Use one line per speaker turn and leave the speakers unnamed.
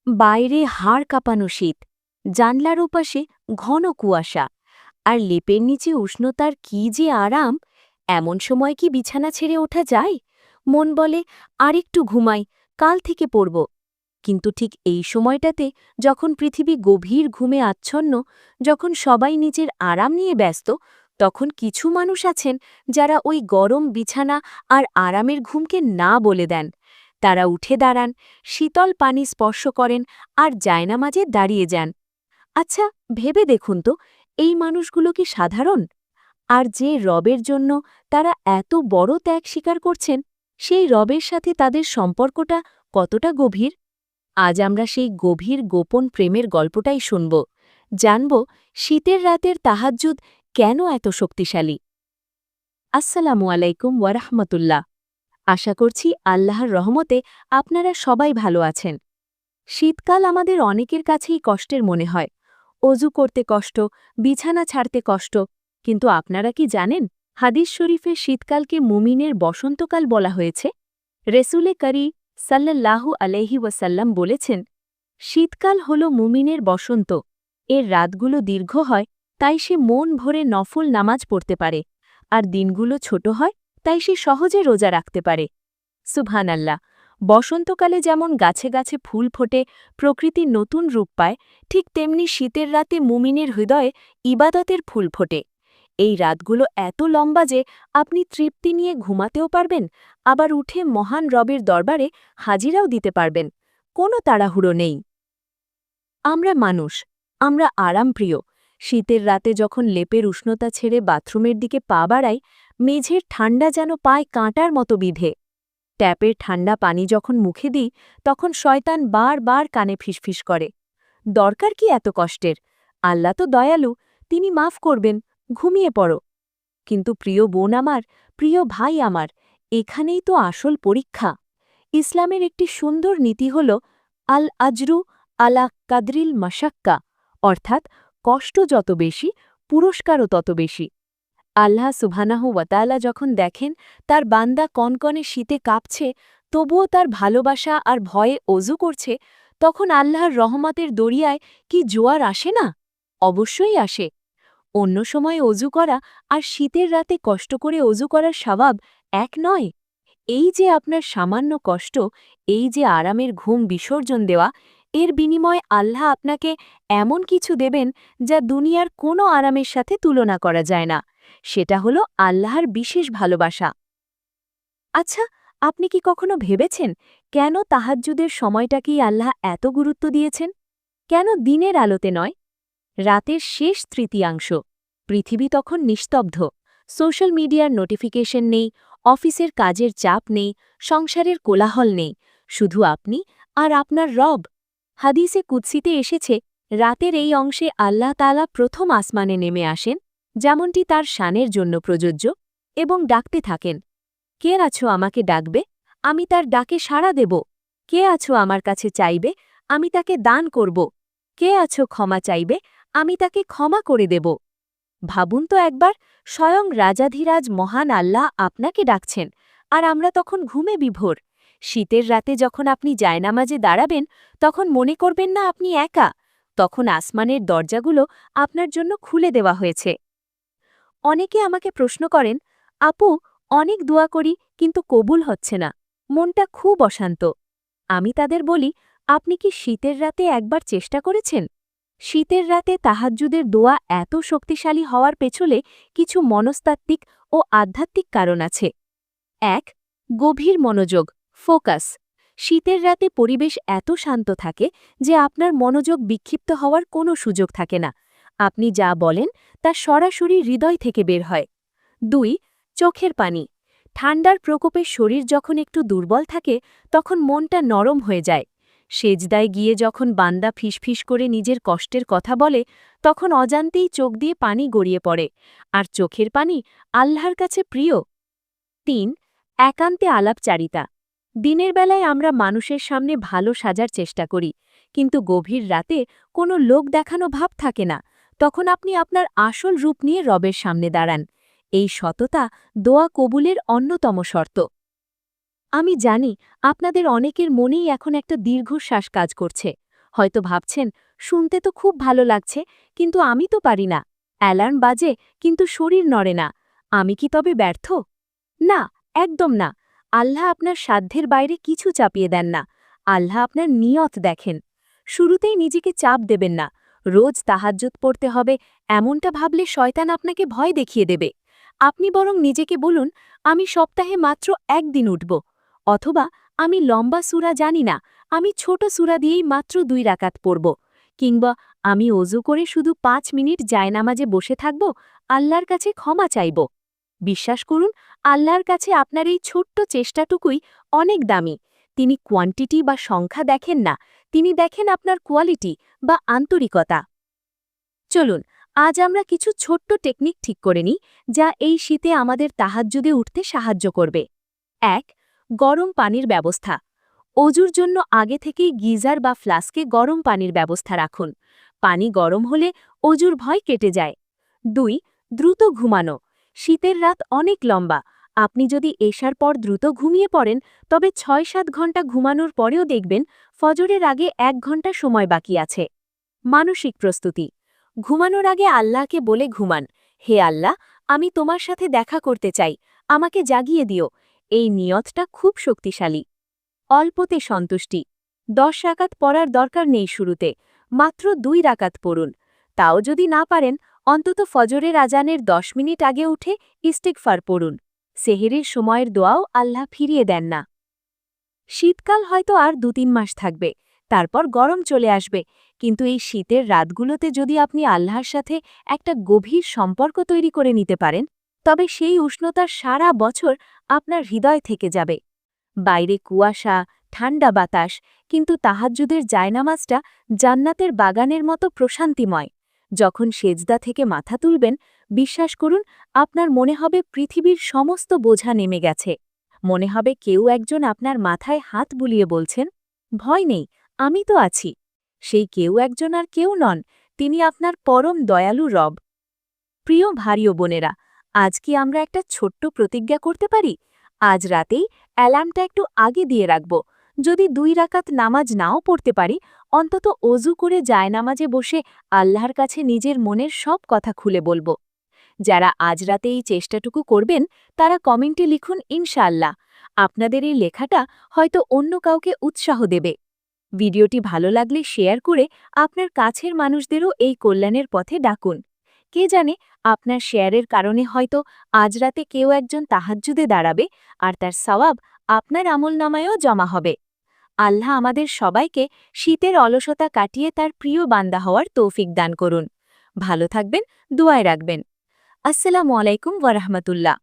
বাইরে হাড় কাঁপানো শীত, জানলার ওপাশে ঘন কুয়াশা, আর লেপের নিচে উষ্ণতার কি যে আরাম। এমন সময় কি বিছানা ছেড়ে ওঠা যায়? মন বলে আরেকটু ঘুমাই, কাল থেকে পড়ব। কিন্তু ঠিক এই সময়টাতে, যখন পৃথিবী গভীর ঘুমে আচ্ছন্ন, যখন সবাই নিজের আরাম নিয়ে ব্যস্ত, তখন কিছু মানুষ আছেন যারা ওই গরম বিছানা আর আরামের ঘুমকে না বলে দেন। তারা উঠে দাঁড়ান, শীতল পানি স্পর্শ করেন আর জায়নামাজে দাঁড়িয়ে যান। আচ্ছা, ভেবে দেখুন তো, এই মানুষগুলো কি সাধারণ? আর যে রবের জন্য তারা এত বড় ত্যাগ স্বীকার করছেন, সেই রবের সাথে তাদের সম্পর্কটা কতটা গভীর? আজ আমরা সেই গভীর গোপন প্রেমের গল্পটাই শুনব, জানব শীতের রাতের তাহাজ্জুদ কেন এত শক্তিশালী। আসসালামু আলাইকুম ওয়ারাহমাতুল্লাহ। আশা করছি আল্লাহর রহমতে আপনারা সবাই ভালো আছেন। শীতকাল আমাদের অনেকের কাছেই কষ্টের মনে হয়। অজু করতে কষ্ট, বিছানা ছাড়তে কষ্ট। কিন্তু আপনারা কি জানেন, হাদিস শরীফে শীতকালকে মুমিনের বসন্তকাল বলা হয়েছে। রেসুলে করি সাল্লাল্লাহু আলাইহি ওয়াসাল্লাম বলেছেন, শীতকাল হল মুমিনের বসন্ত। এর রাতগুলো দীর্ঘ হয়, তাই সে মন ভরে নফল নামাজ পড়তে পারে, আর দিনগুলো ছোট হয়, তাই সে সহজে রোজা রাখতে পারে। সুবহানাল্লাহ। বসন্তকালে যেমন গাছে গাছে ফুল ফোটে, প্রকৃতি নতুন রূপ পায়, ঠিক তেমনি শীতের রাতে মুমিনের হৃদয়ে ইবাদতের ফুল ফোটে। এই রাতগুলো এত লম্বা যে আপনি তৃপ্তি নিয়ে ঘুমাতেও পারবেন, আবার উঠে মহান রবের দরবারে হাজিরাও দিতে পারবেন। কোনো তাড়াহুড়ো নেই। আমরা মানুষ, আমরা আরামপ্রিয়। শীতের রাতে যখন লেপের উষ্ণতা ছেড়ে বাথরুমের দিকে পা বাড়াই, মেঝের ঠান্ডা যেন পায় কাঁটার মতো বিধে। ট্যাপের ঠান্ডা পানি যখন মুখে দিই, তখন শয়তান বার কানে ফিসফিস করে, দরকার কি এত কষ্টের? আল্লাহ তো দয়ালু, তিনি মাফ করবেন, ঘুমিয়ে পড়ো। কিন্তু প্রিয় বোন আমার, প্রিয় ভাই আমার, এখানেই তো আসল পরীক্ষা। ইসলামের একটি সুন্দর নীতি হল আল আজরু আলা কাদরিল মাশাক্কা, অর্থাৎ কষ্ট যত বেশি, পুরস্কারও তত বেশি। আল্লাহ সুবহানাহু ওয়া তাআলা যখন দেখেন তার বান্দা কনকনে শীতে কাঁপছে, তবুও তার ভালোবাসা আর ভয়ে অজু করছে, তখন আল্লাহর রহমতের দরিয়ায় কি জোয়ার আসে না? অবশ্যই আসে। অন্য সময় অজু করা আর শীতের রাতে কষ্ট করে অজু করার স্বভাব এক নয়। এই যে আপনার সামান্য কষ্ট, এই যে আরামের ঘুম বিসর্জন দেওয়া, এর বিনিময়ে আল্লাহ আপনাকে এমন কিছু দেবেন যা দুনিয়ার কোনো আরামের সাথে তুলনা করা যায় না। সেটা হলো আল্লাহর বিশেষ ভালোবাসা। আচ্ছা, আপনি কি কখনো ভেবেছেন, কেন তাহাজ্জুদের সময়টাকেই আল্লাহ এত গুরুত্ব দিয়েছেন? কেন দিনের আলোতে নয়? রাতের শেষ তৃতীয়াংশ, পৃথিবী তখন নিস্তব্ধ। সোশ্যাল মিডিয়ার নোটিফিকেশন নেই, অফিসের কাজের চাপ নেই, সংসারের কোলাহল নেই, শুধু আপনি আর আপনার রব। হাদিসে কুদসিতে এসেছে, রাতের এই অংশে আল্লাহ তাআলা প্রথম আসমানে নেমে আসেন, যেমনটি তার শানের জন্য প্রযোজ্য, এবং ডাকতে থাকেন, কে আছো আমাকে ডাকবে, আমি তার ডাকে সাড়া দেব। কে আছো আমার কাছে চাইবে, আমি তাকে দান করব। কে আছো ক্ষমা চাইবে, আমি তাকে ক্ষমা করে দেব। ভাবুন তো একবার, স্বয়ং রাজাধিরাজ মহান আল্লাহ আপনাকে ডাকছেন, আর আমরা তখন ঘুমে বিভোর। শীতের রাতে যখন আপনি জায়নামাজে দাঁড়াবেন, তখন মনে করবেন না আপনি একা, তখন আসমানের দরজাগুলো আপনার জন্য খুলে দেওয়া হয়েছে। অনেকে আমাকে প্রশ্ন করেন, আপু, অনেক দোয়া করি কিন্তু কবুল হচ্ছে না, মনটা খুব অশান্ত। আমি তাদের বলি, আপনি কি শীতের রাতে একবার চেষ্টা করেছেন? শীতের রাতে তাহাজ্জুদের দোয়া এত শক্তিশালী হওয়ার পেছনে কিছু মনস্তাত্ত্বিক ও আধ্যাত্মিক কারণ আছে। ১. গভীর মনোযোগ, ফোকাস। শীতের রাতে পরিবেশ এত শান্ত থাকে যে আপনার মনোযোগ বিক্ষিপ্ত হওয়ার কোনো সুযোগ থাকে না। আপনি যা বলেন তা সরাসরি হৃদয় থেকে বের হয়। ২. চোখের পানি। ঠান্ডার প্রকোপে শরীর যখন একটু দুর্বল থাকে, তখন মনটা নরম হয়ে যায়। সেজদায় গিয়ে যখন বান্দা ফিসফিস করে নিজের কষ্টের কথা বলে, তখন অজান্তেই চোখ দিয়ে পানি গড়িয়ে পড়ে, আর চোখের পানি আল্লাহর কাছে প্রিয়। ৩. একান্তে আলাপচারিতা। দিনের বেলায় আমরা মানুষের সামনে ভালো সাজার চেষ্টা করি, কিন্তু গভীর রাতে কোনো লোক দেখানো ভাব থাকে না, তখন আপনি আপনার আসল রূপ নিয়ে রবের সামনে দাঁড়ান। এই সততা দোয়া কবুলের অন্যতম শর্ত। আমি জানি আপনাদের অনেকের মনেই এখন একটা দীর্ঘশ্বাস কাজ করছে। হয়তো ভাবছেন, শুনতে তো খুব ভালো লাগছে, কিন্তু আমি তো পারি না। অ্যালার্ম বাজে, কিন্তু শরীর নড়ে না। আমি কি তবে ব্যর্থ? না, একদম না। আল্লাহ আপনার সাধ্যের বাইরে কিছু চাপিয়ে দেন না। আল্লাহ আপনার নিয়ত দেখেন। শুরুতেই নিজেকে চাপ দেবেন না। রোজ তাহাজ্জুদ পড়তে হবে এমনটা ভাবলে শয়তান আপনাকে ভয় দেখিয়ে দেবে। আপনি বরং নিজেকে বলুন, আমি সপ্তাহে মাত্র একদিন উঠব। অথবা আমি লম্বা সূরা জানি না, আমি ছোট সূরা দিয়েই মাত্র 2 রাকাত পড়ব। কিংবা আমি অজু করে শুধু 5 মিনিট জায়নামাজে বসে থাকব, আল্লাহর কাছে ক্ষমা চাইব। বিশ্বাস করুন, আল্লাহর কাছে আপনার এই ছোট্ট চেষ্টাটুকুই অনেক দামি। তিনি কোয়ান্টিটি বা সংখ্যা দেখেন না, তিনি দেখেন আপনার কোয়ালিটি বা আন্তরিকতা। চলুন, আজ আমরা কিছু ছোট্ট টেকনিক ঠিক করে নিই, যা এই শীতে আমাদের তাহাজ্জুদে উঠতে সাহায্য করবে। ১. গরম পানির ব্যবস্থা। অজুর জন্য আগে থেকেই গিজার বা ফ্লাস্কে গরম পানির ব্যবস্থা রাখুন। পানি গরম হলে অজুর ভয় কেটে যায়। ২. দ্রুত ঘুমানো। শীতের রাত অনেক লম্বা। আপনি যদি এশার পর দ্রুত ঘুমিয়ে পড়েন, তবে ৬-৭ ঘন্টা ঘুমানোর পরেও দেখবেন ফজরের আগে ১ ঘন্টা সময় বাকি আছে। মানসিক প্রস্তুতি। ঘুমানোর আগে আল্লাহকে বলে ঘুমান, হে আল্লাহ, আমি তোমার সাথে দেখা করতে চাই, আমাকে জাগিয়ে দিও। এই নিয়তটা খুব শক্তিশালী। অল্পতে সন্তুষ্টি। 10 রাকাত পড়ার দরকার নেই শুরুতে, মাত্র 2 রাকাত পড়ুন। তাও যদি না পারেন, অন্তত ফজরের আজানের 10 মিনিট আগে উঠে ইস্তিগফার পড়ুন। সেহেরির সময়ের দোয়াও আল্লাহ ফিরিয়ে দেন না। শীতকাল হয়তো আর 2-3 মাস থাকবে, তারপর গরম চলে আসবে, কিন্তু এই শীতের রাতগুলোতে যদি আপনি আল্লাহর সাথে একটা গভীর সম্পর্ক তৈরি করে নিতে পারেন, তবে সেই উষ্ণতা সারা বছর আপনার হৃদয় থেকে যাবে। বাইরে কুয়াশা, ঠান্ডা বাতাস, কিন্তু তাহাজ্জুদের জায়নামাজটা জান্নাতের বাগানের মতো প্রশান্তিময়। যখন সেজদা থেকে মাথা তুলবেন, বিশ্বাস করুন, আপনার মনে হবে পৃথিবীর সমস্ত বোঝা নেমে গেছে। মনে হবে কেউ একজন আপনার মাথায় হাত বুলিয়ে বলছেন, ভয় নেই, আমি তো আছি। সেই কেউ একজন আর কেউ নন, তিনি আপনার পরম দয়ালু রব। প্রিয় ভাই ও বোনেরা, আজ কি আমরা একটা ছোট্ট প্রতিজ্ঞা করতে পারি? আজ রাতেই অ্যালার্মটা একটু আগে দিয়ে রাখব। যদি 2 রাকাত নামাজ নাও পড়তে পারি, অন্তত অজু করে জায়নামাজে বসে আল্লাহর কাছে নিজের মনের সব কথা খুলে বলবো। যারা আজ রাতে এই চেষ্টাটুকু করবেন, তারা কমেন্টে লিখুন ইনশাআল্লাহ। আপনাদের এই লেখাটা হয়তো অন্য কাউকে উৎসাহ দেবে। ভিডিওটি ভালো লাগলে শেয়ার করে আপনার কাছের মানুষদেরও এই কল্যাণের পথে ডাকুন। কে জানে, আপনার শেয়ারের কারণে হয়তো আজ রাতে কেউ একজন তাহাজ্জুদে দাঁড়াবে, আর তার সওয়াব আপনার আমলনামায়ও জমা হবে। আল্লাহ আমাদের সবাইকে শীতের অলসতা কাটিয়ে তার প্রিয় বান্দা হওয়ার তৌফিক দান করুন। ভালো থাকবেন, দুয়ায় রাখবেন। আসসালামু আলাইকুম ওয়া রাহমাতুল্লাহ।